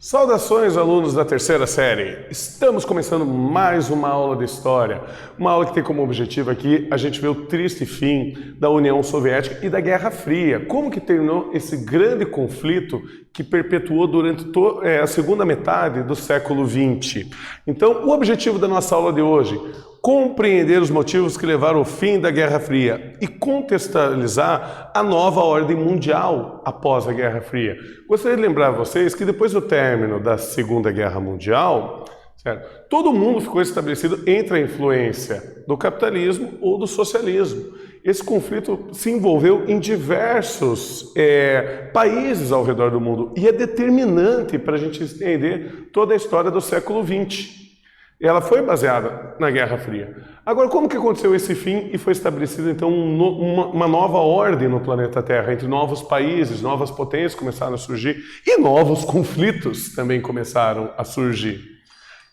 Saudações, alunos da terceira série! Estamos começando mais uma aula de história, uma aula que tem como objetivo aqui a gente ver o triste fim da União Soviética e da Guerra Fria. Como que terminou esse grande conflito que perpetuou durante a segunda metade do século XX. Então, o objetivo da nossa aula de hoje, compreender os motivos que levaram ao fim da Guerra Fria e contextualizar a nova ordem mundial após a Guerra Fria. Gostaria de lembrar a vocês que depois do término da Segunda Guerra Mundial, certo, todo mundo ficou estabelecido entre a influência do capitalismo ou do socialismo. Esse conflito se envolveu em diversos países ao redor do mundo e é determinante para a gente entender toda a história do século XX. Ela foi baseada na Guerra Fria. Agora, como que aconteceu esse fim e foi estabelecida, então, uma nova ordem no planeta Terra, entre novos países, novas potências começaram a surgir e novos conflitos também começaram a surgir.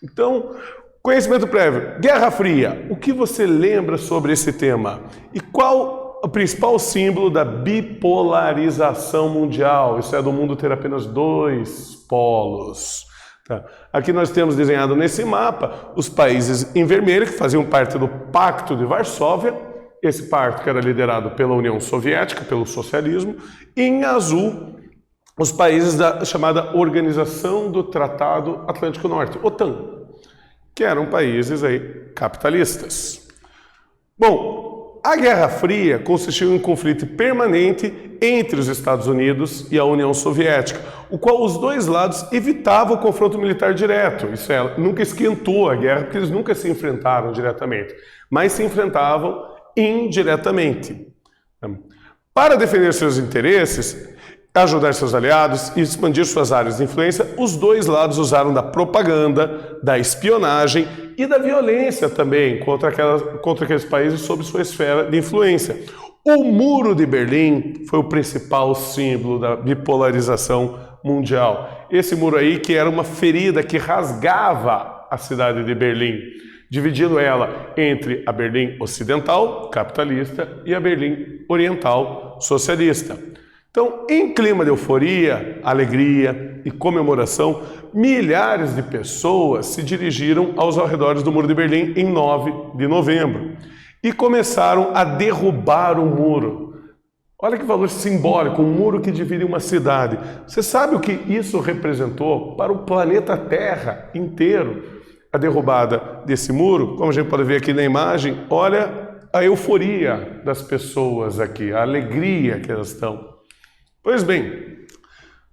Então, conhecimento prévio. Guerra Fria. O que você lembra sobre esse tema? E qual o principal símbolo da bipolarização mundial? Isso é, do mundo ter apenas dois polos. Tá. Aqui nós temos desenhado nesse mapa os países em vermelho que faziam parte do Pacto de Varsóvia, esse pacto que era liderado pela União Soviética, pelo socialismo, e em azul os países da chamada Organização do Tratado Atlântico Norte, OTAN, que eram países aí capitalistas. Bom, a Guerra Fria consistiu em um conflito permanente entre os Estados Unidos e a União Soviética, o qual os dois lados evitavam o confronto militar direto. Isso é, nunca esquentou a guerra, porque eles nunca se enfrentaram diretamente, mas se enfrentavam indiretamente. Para defender seus interesses, ajudar seus aliados e expandir suas áreas de influência, os dois lados usaram da propaganda, da espionagem e da violência também contra aqueles países sob sua esfera de influência. O Muro de Berlim foi o principal símbolo da bipolarização mundial. Esse muro aí que era uma ferida que rasgava a cidade de Berlim, dividindo ela entre a Berlim Ocidental, capitalista, e a Berlim Oriental, socialista. Então, em clima de euforia, alegria e comemoração, milhares de pessoas se dirigiram aos arredores do Muro de Berlim em 9 de novembro e começaram a derrubar o muro. Olha que valor simbólico, um muro que divide uma cidade. Você sabe o que isso representou para o planeta Terra inteiro? A derrubada desse muro, como a gente pode ver aqui na imagem, olha a euforia das pessoas aqui, a alegria que elas estão. Pois bem,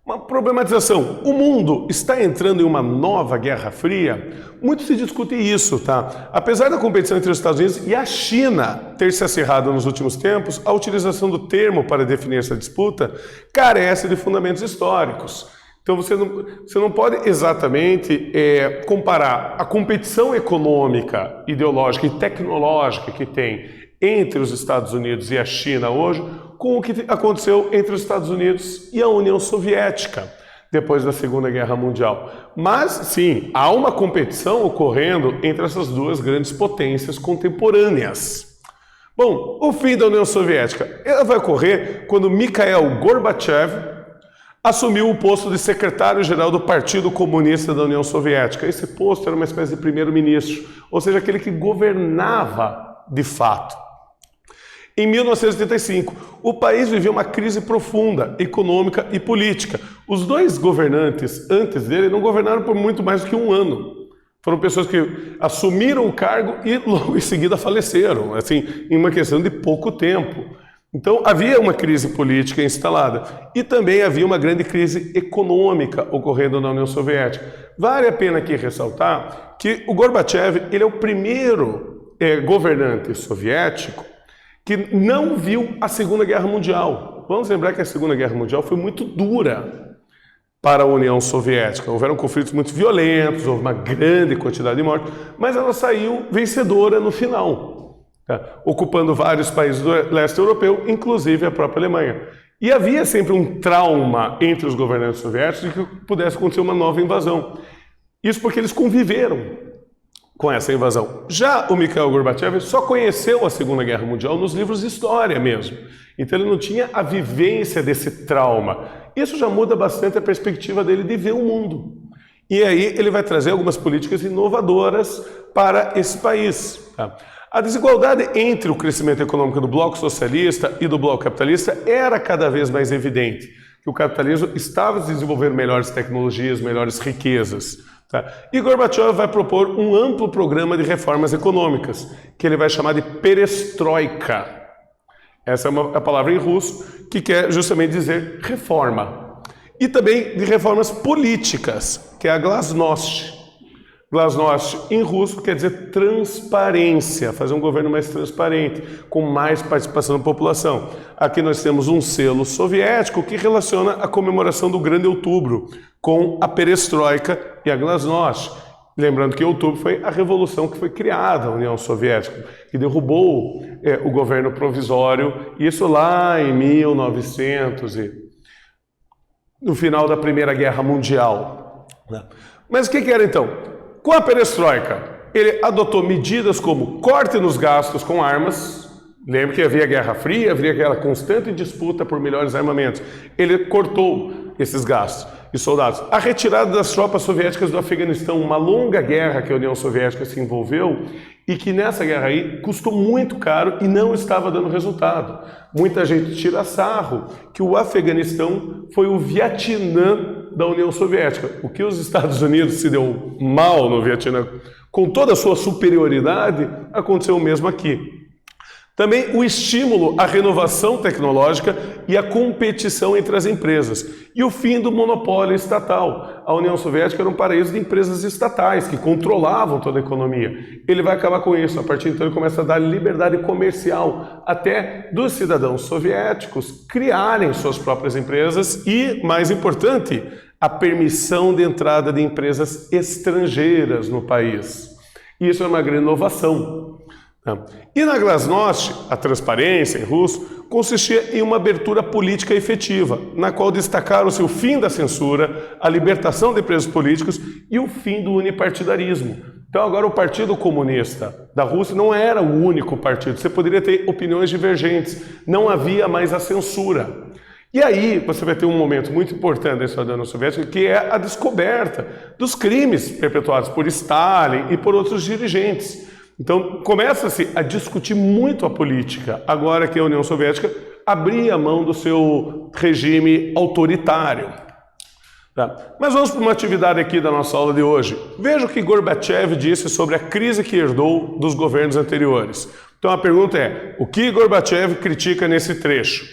uma problematização. O mundo está entrando em uma nova Guerra Fria? Muito se discute isso, tá? Apesar da competição entre os Estados Unidos e a China ter se acirrado nos últimos tempos, a utilização do termo para definir essa disputa carece de fundamentos históricos. Então você não pode exatamente comparar a competição econômica, ideológica e tecnológica que tem entre os Estados Unidos e a China hoje com o que aconteceu entre os Estados Unidos e a União Soviética depois da Segunda Guerra Mundial. Mas, sim, há uma competição ocorrendo entre essas duas grandes potências contemporâneas. Bom, o fim da União Soviética ela vai ocorrer quando Mikhail Gorbachev assumiu o posto de secretário-geral do Partido Comunista da União Soviética. Esse posto era uma espécie de primeiro-ministro, ou seja, aquele que governava de fato. Em 1985, o país vivia uma crise profunda, econômica e política. Os dois governantes antes dele não governaram por muito mais do que um ano. Foram pessoas que assumiram o cargo e logo em seguida faleceram, assim, em uma questão de pouco tempo. Então havia uma crise política instalada e também havia uma grande crise econômica ocorrendo na União Soviética. Vale a pena aqui ressaltar que o Gorbachev ele é o primeiro governante soviético que não viu a Segunda Guerra Mundial. Vamos lembrar que a Segunda Guerra Mundial foi muito dura para a União Soviética. Houveram conflitos muito violentos, houve uma grande quantidade de mortes, mas ela saiu vencedora no final, tá? Ocupando vários países do leste europeu, inclusive a própria Alemanha. E havia sempre um trauma entre os governantes soviéticos de que pudesse acontecer uma nova invasão. Isso porque eles conviveram com essa invasão. Já o Mikhail Gorbachev só conheceu a Segunda Guerra Mundial nos livros de história mesmo. Então ele não tinha a vivência desse trauma. Isso já muda bastante a perspectiva dele de ver o mundo. E aí ele vai trazer algumas políticas inovadoras para esse país. Tá? A desigualdade entre o crescimento econômico do bloco socialista e do bloco capitalista era cada vez mais evidente, que o capitalismo estava desenvolvendo melhores tecnologias, melhores riquezas. Tá? E Gorbachev vai propor um amplo programa de reformas econômicas, que ele vai chamar de perestroika. Essa é a palavra em russo, que quer justamente dizer reforma. E também de reformas políticas, que é a glasnost. Glasnost em russo quer dizer transparência, fazer um governo mais transparente, com mais participação da população. Aqui nós temos um selo soviético que relaciona a comemoração do Grande Outubro com a perestroika e a glasnost. Lembrando que outubro foi a revolução que foi criada na União Soviética, que derrubou o governo provisório, isso lá em 1900 no final da Primeira Guerra Mundial. Mas o que era então? Com a perestroika, ele adotou medidas como corte nos gastos com armas. Lembra que havia Guerra Fria, havia aquela constante disputa por melhores armamentos. Ele cortou esses gastos de soldados. A retirada das tropas soviéticas do Afeganistão, uma longa guerra que a União Soviética se envolveu e que nessa guerra aí custou muito caro e não estava dando resultado. Muita gente tira sarro que o Afeganistão foi o Vietnã da União Soviética. O que os Estados Unidos se deu mal no Vietnã, com toda a sua superioridade, aconteceu o mesmo aqui. Também o estímulo à renovação tecnológica e à competição entre as empresas. E o fim do monopólio estatal. A União Soviética era um paraíso de empresas estatais que controlavam toda a economia. Ele vai acabar com isso. A partir de então ele começa a dar liberdade comercial até dos cidadãos soviéticos criarem suas próprias empresas e, mais importante, a permissão de entrada de empresas estrangeiras no país. Isso é uma grande inovação. E na glasnost, a transparência em russo, consistia em uma abertura política efetiva, na qual destacaram-se o fim da censura, a libertação de presos políticos e o fim do unipartidarismo. Então agora o Partido Comunista da Rússia não era o único partido, você poderia ter opiniões divergentes, não havia mais a censura. E aí você vai ter um momento muito importante da história da União Soviética, que é a descoberta dos crimes perpetuados por Stalin e por outros dirigentes. Então, começa-se a discutir muito a política, agora que a União Soviética abria mão do seu regime autoritário. Tá? Mas vamos para uma atividade aqui da nossa aula de hoje. Veja o que Gorbachev disse sobre a crise que herdou dos governos anteriores. Então a pergunta é, o que Gorbachev critica nesse trecho?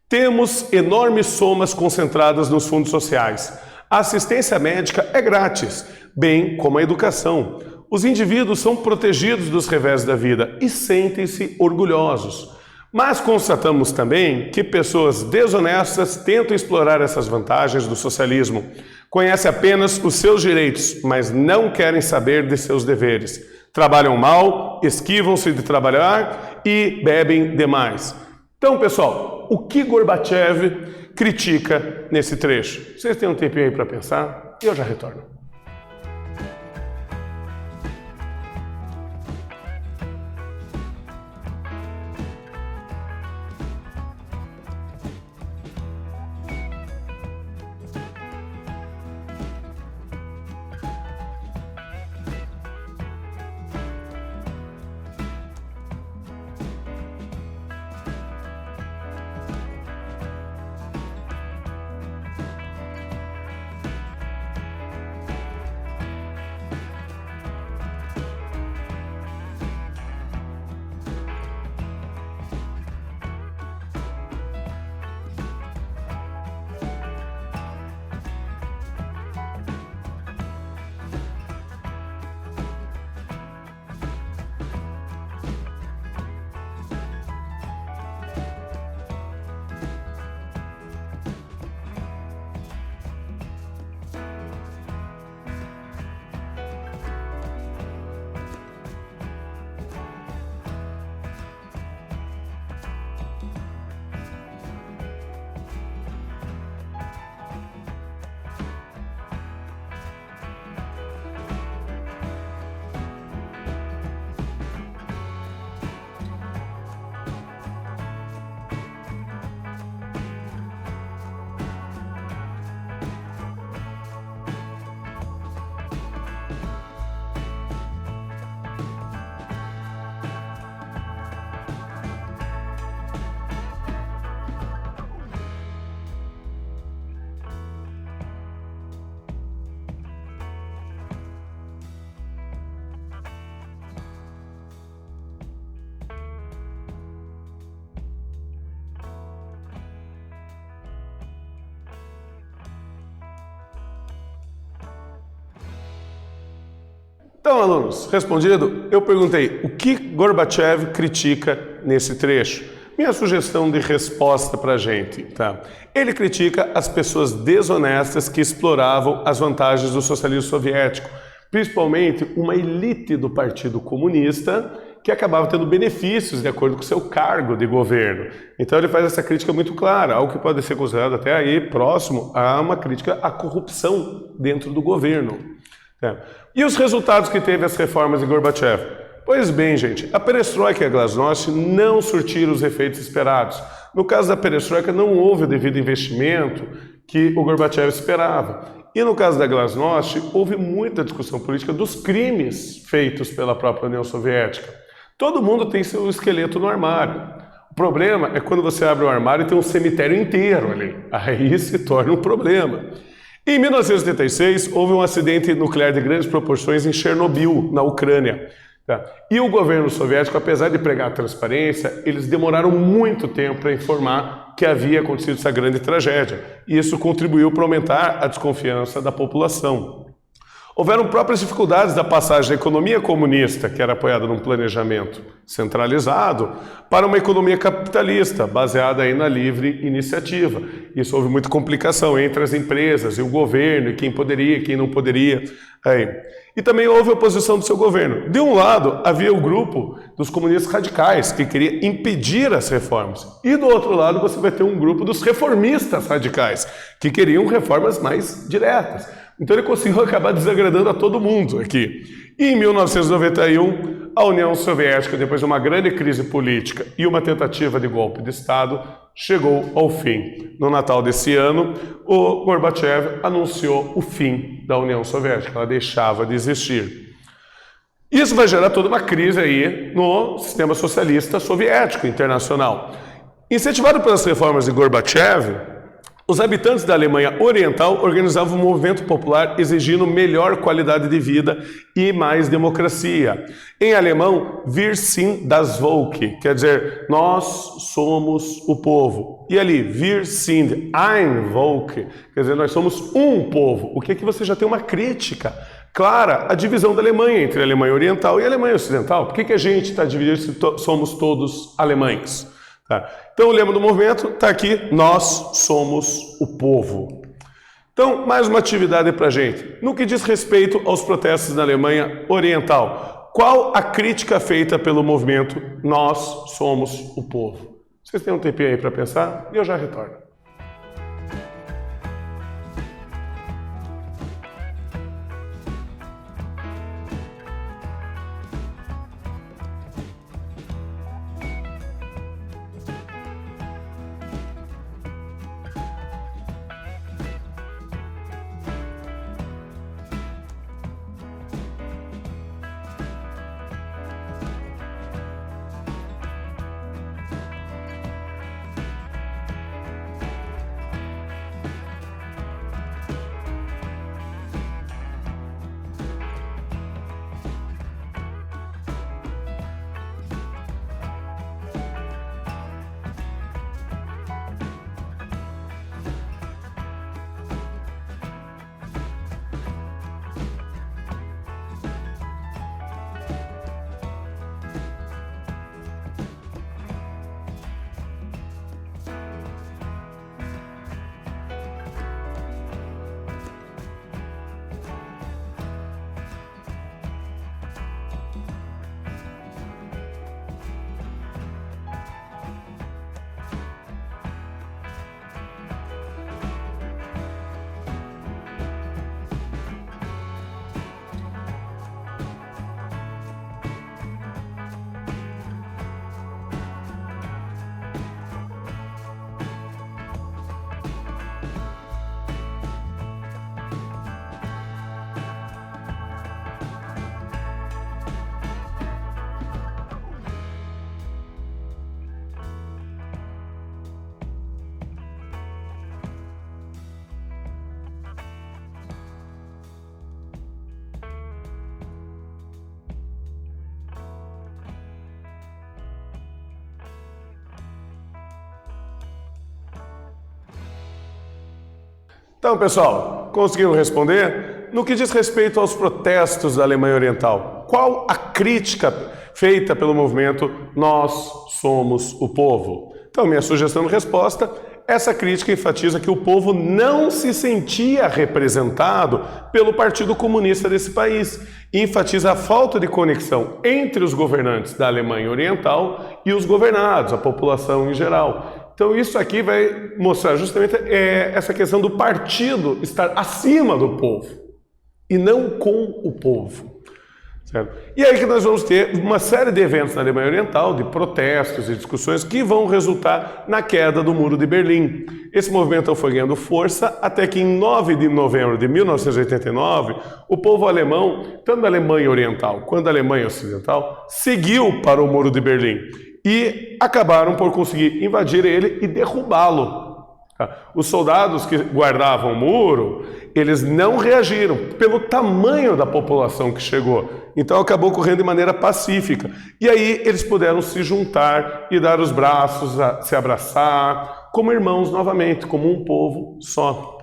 Temos enormes somas concentradas nos fundos sociais. A assistência médica é grátis, bem como a educação. Os indivíduos são protegidos dos revés da vida e sentem-se orgulhosos. Mas constatamos também que pessoas desonestas tentam explorar essas vantagens do socialismo. Conhecem apenas os seus direitos, mas não querem saber de seus deveres. Trabalham mal, esquivam-se de trabalhar e bebem demais. Então, pessoal, o que Gorbachev critica nesse trecho? Vocês têm um tempinho aí para pensar? E eu já retorno. Então, alunos, respondido, eu perguntei o que Gorbachev critica nesse trecho. Minha sugestão de resposta para a gente, tá? Ele critica as pessoas desonestas que exploravam as vantagens do socialismo soviético, principalmente uma elite do Partido Comunista que acabava tendo benefícios de acordo com seu cargo de governo. Então ele faz essa crítica muito clara, algo que pode ser considerado até aí próximo a uma crítica à corrupção dentro do governo. E os resultados que teve as reformas de Gorbachev? Pois bem, gente, a perestroika e a glasnost não surtiram os efeitos esperados. No caso da perestroika, não houve o devido investimento que o Gorbachev esperava. E no caso da glasnost, houve muita discussão política dos crimes feitos pela própria União Soviética. Todo mundo tem seu esqueleto no armário. O problema é quando você abre o armário e tem um cemitério inteiro ali. Aí se torna um problema. Em 1986, houve um acidente nuclear de grandes proporções em Chernobyl, na Ucrânia. E o governo soviético, apesar de pregar transparência, eles demoraram muito tempo para informar que havia acontecido essa grande tragédia. E isso contribuiu para aumentar a desconfiança da população. Houveram próprias dificuldades da passagem da economia comunista, que era apoiada num planejamento centralizado, para uma economia capitalista, baseada aí na livre iniciativa. Isso houve muita complicação entre as empresas e o governo, e quem poderia, quem não poderia. E também houve oposição do seu governo. De um lado, havia o grupo dos comunistas radicais, que queria impedir as reformas. E do outro lado, você vai ter um grupo dos reformistas radicais, que queriam reformas mais diretas. Então ele conseguiu acabar desagradando a todo mundo aqui. E em 1991, a União Soviética, depois de uma grande crise política e uma tentativa de golpe de Estado, chegou ao fim. No Natal desse ano, o Gorbachev anunciou o fim da União Soviética, ela deixava de existir. Isso vai gerar toda uma crise aí no sistema socialista soviético internacional. Incentivado pelas reformas de Gorbachev, os habitantes da Alemanha Oriental organizavam um movimento popular exigindo melhor qualidade de vida e mais democracia. Em alemão, Wir sind das Volk, quer dizer, nós somos o povo. E ali, Wir sind ein Volk, quer dizer, nós somos um povo. O que é que você já tem uma crítica clara à divisão da Alemanha entre a Alemanha Oriental e a Alemanha Ocidental? Por que a gente está dividido se somos todos alemães? Então o lema do movimento está aqui, nós somos o povo. Então, mais uma atividade para a gente. No que diz respeito aos protestos na Alemanha Oriental, qual a crítica feita pelo movimento Nós Somos o Povo? Vocês têm um tempinho aí para pensar e eu já retorno. Então, pessoal, conseguiram responder? no que diz respeito aos protestos da Alemanha Oriental, qual a crítica feita pelo movimento Nós Somos o Povo? Então, minha sugestão de resposta: essa crítica enfatiza que o povo não se sentia representado pelo Partido Comunista desse país e enfatiza a falta de conexão entre os governantes da Alemanha Oriental e os governados, a população em geral. Então isso aqui vai mostrar justamente essa questão do partido estar acima do povo e não com o povo. Certo? E aí que nós vamos ter uma série de eventos na Alemanha Oriental, de protestos e discussões que vão resultar na queda do Muro de Berlim. Esse movimento foi ganhando força até que em 9 de novembro de 1989, o povo alemão, tanto da Alemanha Oriental quanto da Alemanha Ocidental, seguiu para o Muro de Berlim e acabaram por conseguir invadir ele e derrubá-lo. Os soldados que guardavam o muro, eles não reagiram pelo tamanho da população que chegou. Então acabou ocorrendo de maneira pacífica. E aí eles puderam se juntar e dar os braços, se abraçar, como irmãos novamente, como um povo só.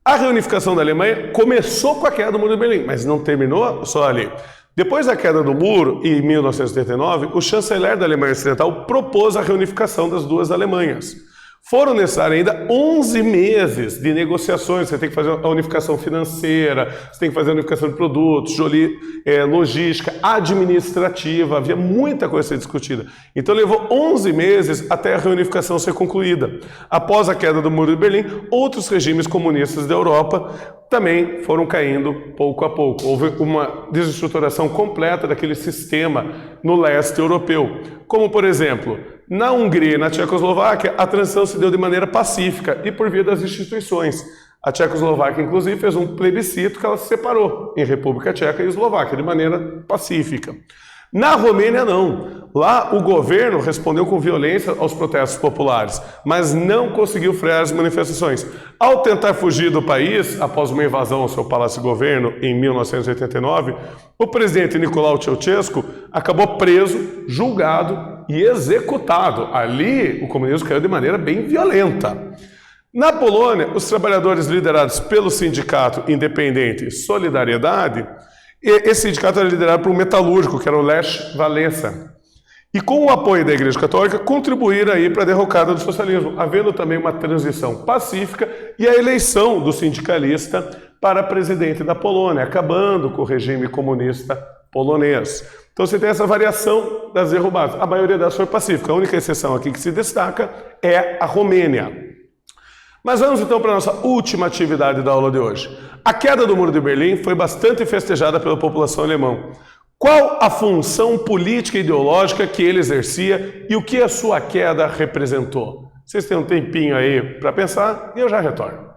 A reunificação da Alemanha começou com a queda do Muro de Berlim, mas não terminou só ali. Depois da queda do muro, em 1989, o chanceler da Alemanha Ocidental propôs a reunificação das duas Alemanhas. Foram necessários ainda 11 meses de negociações. Você tem que fazer a unificação financeira, você tem que fazer a unificação de produtos, logística, administrativa. Havia muita coisa a ser discutida. Então levou 11 meses até a reunificação ser concluída. Após a queda do Muro de Berlim, outros regimes comunistas da Europa também foram caindo pouco a pouco. Houve uma desestruturação completa daquele sistema no leste europeu. Como, por exemplo, na Hungria e na Tchecoslováquia, a transição se deu de maneira pacífica e por via das instituições. A Tchecoslováquia, inclusive, fez um plebiscito que ela se separou em República Tcheca e Eslováquia, de maneira pacífica. Na Romênia, não. Lá, o governo respondeu com violência aos protestos populares, mas não conseguiu frear as manifestações. Ao tentar fugir do país, após uma invasão ao seu palácio de governo em 1989, o presidente Nicolae Ceausescu acabou preso, julgado e executado. Ali, o comunismo caiu de maneira bem violenta. Na Polônia, os trabalhadores liderados pelo sindicato independente Solidariedade, esse sindicato era liderado por um metalúrgico, que era o Lech Walesa. E com o apoio da Igreja Católica, contribuíram aí para a derrocada do socialismo, havendo também uma transição pacífica e a eleição do sindicalista para presidente da Polônia, acabando com o regime comunista polonês. Então você tem essa variação das derrubadas. A maioria delas foi pacífica. A única exceção aqui que se destaca é a Romênia. Mas vamos então para a nossa última atividade da aula de hoje. A queda do Muro de Berlim foi bastante festejada pela população alemã. Qual a função política e ideológica que ele exercia e o que a sua queda representou? Vocês têm um tempinho aí para pensar e eu já retorno.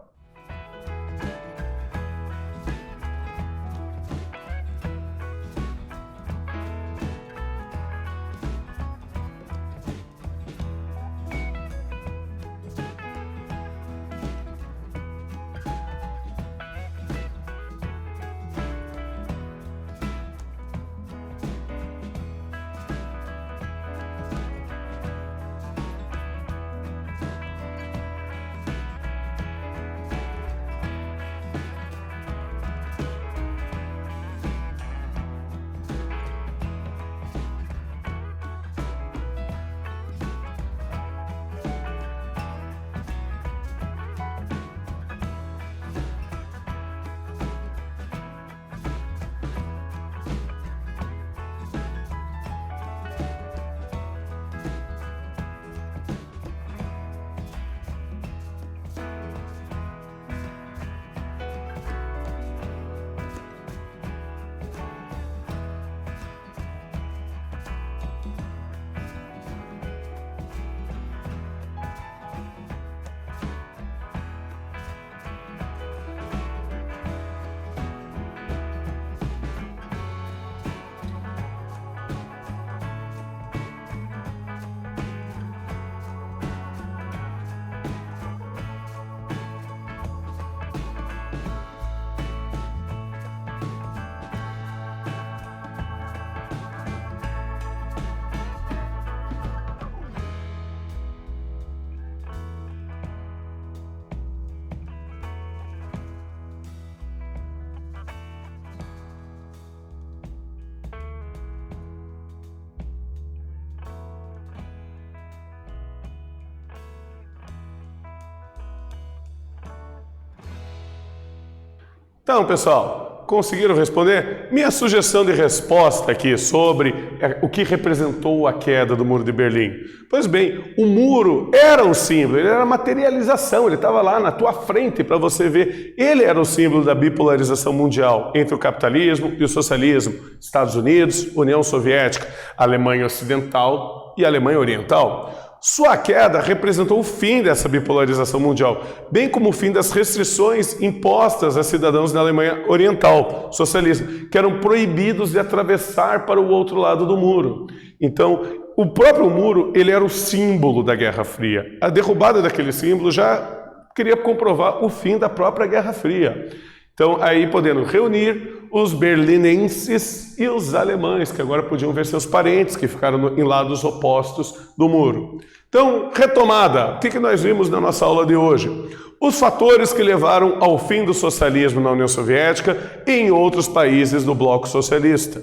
Então, pessoal, conseguiram responder? Minha sugestão de resposta aqui sobre o que representou a queda do Muro de Berlim. Pois bem, o muro era um símbolo, ele era a materialização, ele estava lá na tua frente para você ver. Ele era o símbolo da bipolarização mundial entre o capitalismo e o socialismo. Estados Unidos, União Soviética, Alemanha Ocidental e Alemanha Oriental. Sua queda representou o fim dessa bipolarização mundial, bem como o fim das restrições impostas a cidadãos da Alemanha Oriental, socialista, que eram proibidos de atravessar para o outro lado do muro. Então, o próprio muro, ele era o símbolo da Guerra Fria. A derrubada daquele símbolo já queria comprovar o fim da própria Guerra Fria. Então, aí podendo reunir os berlinenses e os alemães, que agora podiam ver seus parentes, que ficaram em lados opostos do muro. Então, retomada, o que nós vimos na nossa aula de hoje? Os fatores que levaram ao fim do socialismo na União Soviética e em outros países do bloco socialista.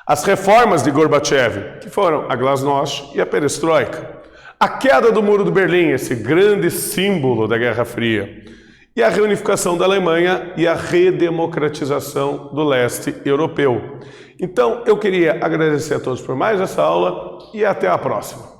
As reformas de Gorbachev, que foram a Glasnost e a Perestroika. A queda do Muro de Berlim, esse grande símbolo da Guerra Fria. E a reunificação da Alemanha e a redemocratização do leste europeu. Então, eu queria agradecer a todos por mais essa aula e até a próxima.